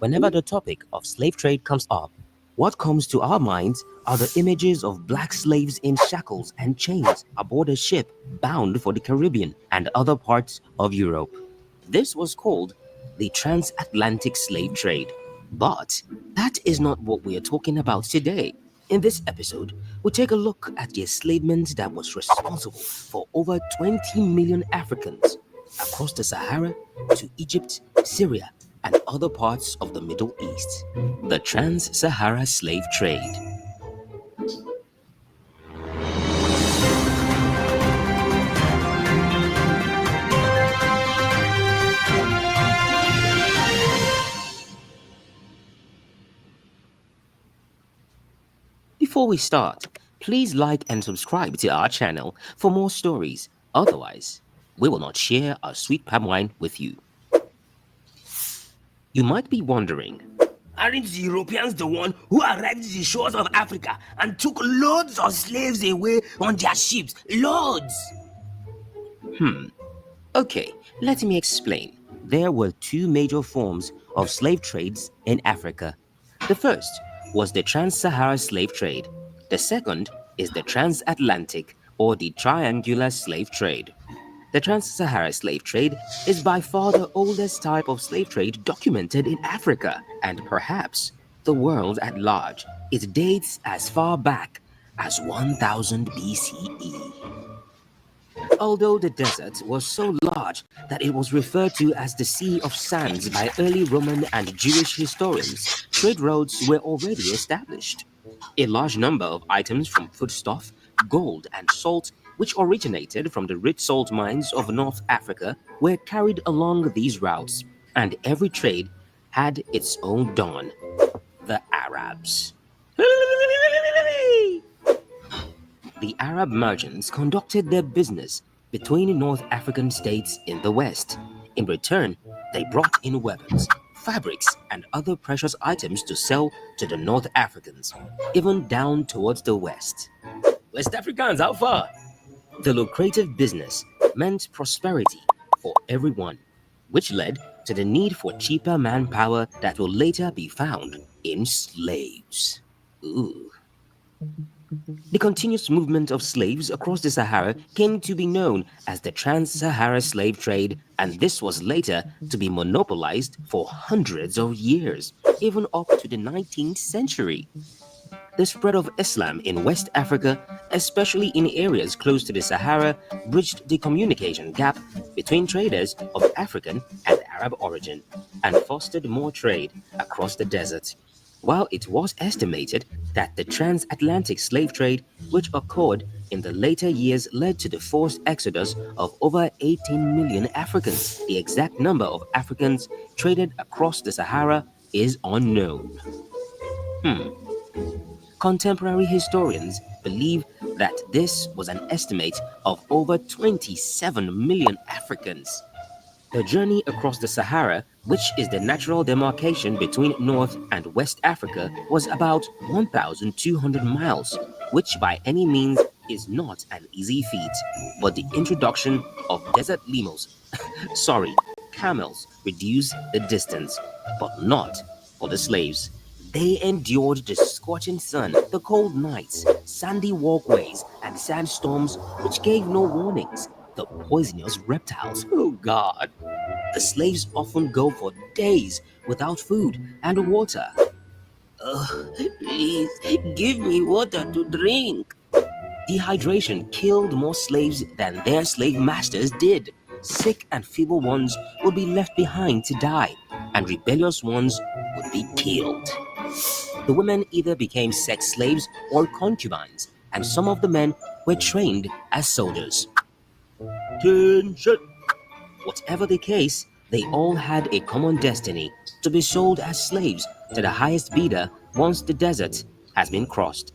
Whenever the topic of slave trade comes up, what comes to our minds are the images of black slaves in shackles and chains aboard a ship bound for the Caribbean and other parts of Europe. This was called the Trans-Atlantic Slave Trade. But that is not what we are talking about today. In this episode, we take a look at the enslavement that was responsible for over 20 million Africans across the Sahara to Egypt, Syria, and other parts of the Middle East. The Trans-Saharan Slave Trade. Before we start, please like and subscribe to our channel for more stories. Otherwise, we will not share our sweet palm wine with you. You might be wondering, aren't the Europeans the one who arrived at the shores of Africa and took loads of slaves away on their ships? Loads! Okay, let me explain. There were two major forms of slave trades in Africa. The first was the Trans-Saharan Slave Trade. The second is the Transatlantic or the Triangular Slave Trade. The Trans-Saharan Slave Trade is by far the oldest type of slave trade documented in Africa and perhaps the world at large. It dates as far back as 1000 BCE. Although the desert was so large that it was referred to as the Sea of Sands by early Roman and Jewish historians, trade routes were already established. A large number of items from foodstuff, gold, and salt, which originated from the rich salt mines of North Africa, were carried along these routes, and every trade had its own dawn: the Arabs. The Arab merchants conducted their business between North African states in the west. In return, they brought in weapons, fabrics, and other precious items to sell to the North Africans, even down towards the west. West Africans, how far? The lucrative business meant prosperity for everyone, which led to the need for cheaper manpower that will later be found in slaves. Ooh. The continuous movement of slaves across the Sahara came to be known as the Trans-Saharan Slave Trade, and this was later to be monopolized for hundreds of years, even up to the 19th century. The spread of Islam in West Africa, especially in areas close to the Sahara, bridged the communication gap between traders of African and Arab origin and fostered more trade across the desert. While it was estimated that the transatlantic slave trade, which occurred in the later years, led to the forced exodus of over 18 million Africans, the exact number of Africans traded across the Sahara is unknown. Contemporary historians believe that this was an estimate of over 27 million Africans. The journey across the Sahara, which is the natural demarcation between North and West Africa, was about 1,200 miles, which by any means is not an easy feat. But the introduction of desert camels reduced the distance, but not for the slaves. They endured the scorching sun, the cold nights, sandy walkways, and sandstorms which gave no warnings. The poisonous reptiles, oh God! The slaves often go for days without food and water. Please, give me water to drink. Dehydration killed more slaves than their slave masters did. Sick and feeble ones would be left behind to die, and rebellious ones would be killed. The women either became sex slaves or concubines, and some of the men were trained as soldiers. Attention! Whatever the case, they all had a common destiny: to be sold as slaves to the highest bidder once the desert has been crossed.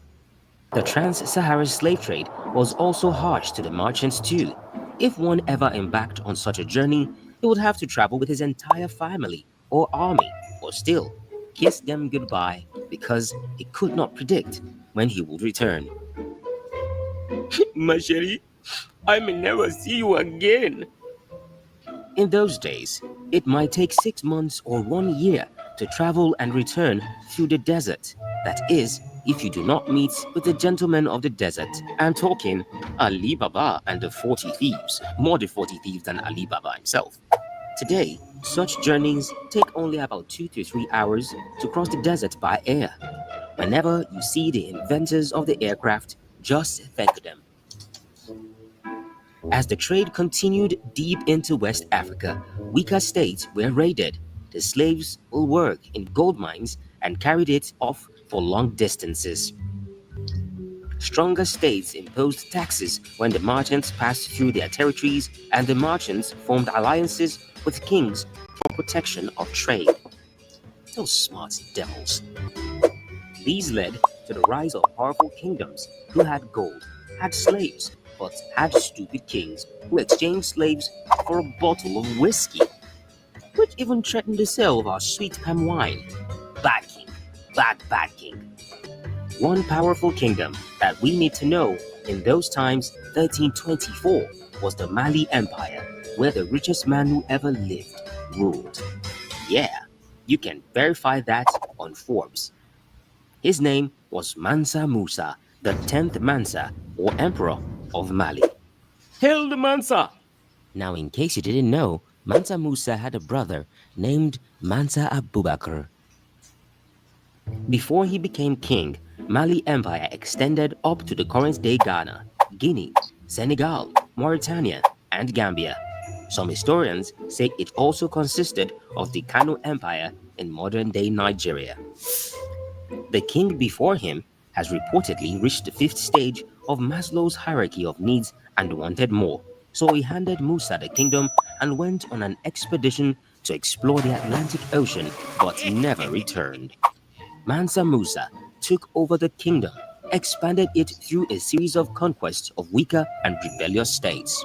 The Trans-Saharan slave trade was also harsh to the merchants too. If one ever embarked on such a journey, he would have to travel with his entire family or army, or still kiss them goodbye because he could not predict when he would return. My chérie, I may never see you again. In those days, it might take 6 months or 1 year to travel and return through the desert. That is, if you do not meet with the gentleman of the desert. I'm talking Ali Baba and the 40 thieves, more the 40 thieves than Ali Baba himself. Today, such journeys take only about 2 to 3 hours to cross the desert by air. Whenever you see the inventors of the aircraft, just thank them. As the trade continued deep into West Africa, weaker states were raided. The slaves will work in gold mines and carried it off for long distances. Stronger states imposed taxes when the merchants passed through their territories, and the merchants formed alliances with kings for protection of trade. Those smart devils. These led to the rise of powerful kingdoms who had gold, had slaves, but had stupid kings who exchanged slaves for a bottle of whiskey, which even threatened the sale of our sweet palm wine. Bad king, bad king. One powerful kingdom that we need to know in those times, 1324, was the Mali Empire, where the richest man who ever lived ruled. Yeah, you can verify that on Forbes. His name was Mansa Musa, the 10th Mansa, or Emperor of Mali. Hail the Mansa! Now, in case you didn't know, Mansa Musa had a brother named Mansa Abubakar. Before he became king, Mali Empire extended up to the current-day Ghana, Guinea, Senegal, Mauritania, and Gambia. Some historians say it also consisted of the Kano Empire in modern-day Nigeria. The king before him has reportedly reached the fifth stage of Maslow's hierarchy of needs and wanted more. So he handed Musa the kingdom and went on an expedition to explore the Atlantic Ocean, but never returned. Mansa Musa took over the kingdom, expanded it through a series of conquests of weaker and rebellious states.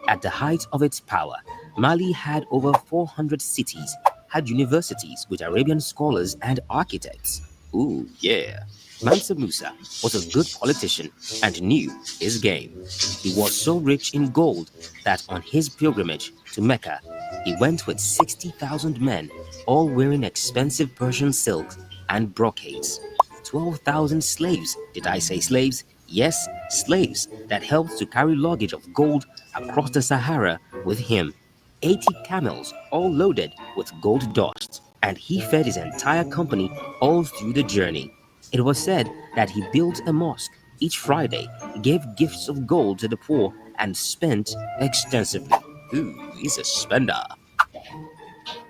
At the height of its power, Mali had over 400 cities, had universities with Arabian scholars and architects. Ooh, yeah. Mansa Musa was a good politician and knew his game. He was so rich in gold that on his pilgrimage to Mecca, he went with 60,000 men, all wearing expensive Persian silks and brocades. 12,000 slaves. Did I say slaves? Yes, slaves that helped to carry luggage of gold across the Sahara with him. 80 camels, all loaded with gold dust, and he fed his entire company all through the journey. It was said that he built a mosque each Friday, gave gifts of gold to the poor, and spent extensively. Ooh, he's a spender.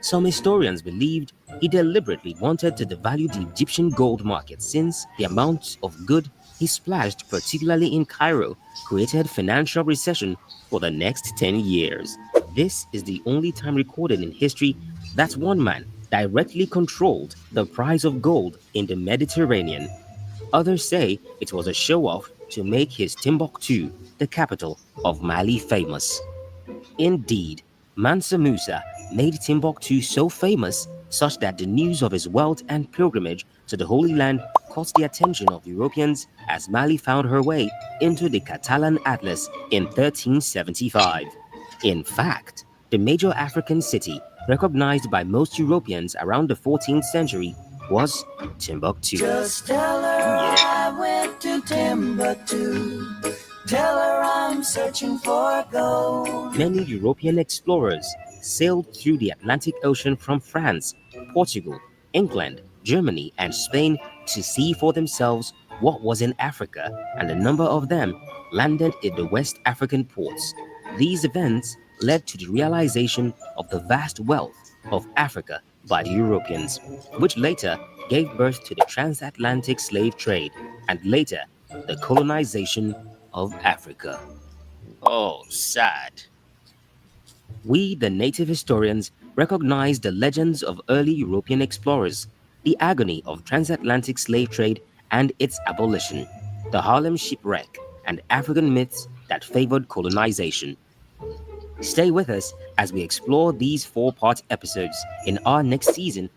Some historians believed he deliberately wanted to devalue the Egyptian gold market since the amount of good he splashed, particularly in Cairo, created financial recession for the next 10 years. This is the only time recorded in history that one man directly controlled the price of gold in the Mediterranean. Others say it was a show-off to make his Timbuktu, the capital of Mali, famous. Indeed, Mansa Musa made Timbuktu so famous such that the news of his wealth and pilgrimage to the Holy Land caught the attention of Europeans as Mali found her way into the Catalan Atlas in 1375. In fact, the major African city recognized by most Europeans around the 14th century was Timbuktu. Just tell her I went to Timbuktu. Tell her I'm searching for gold. Many European explorers sailed through the Atlantic Ocean from France, Portugal, England, Germany, and Spain to see for themselves what was in Africa, and a number of them landed in the West African ports. These events led to the realization of the vast wealth of Africa by the Europeans, which later gave birth to the Trans-Atlantic Slave Trade and later the colonization of Africa. Oh, sad. We, the native historians, recognize the legends of early European explorers, the agony of transatlantic slave trade and its abolition, the Harlem shipwreck, and African myths that favored colonization. Stay with us as we explore these four-part episodes in our next season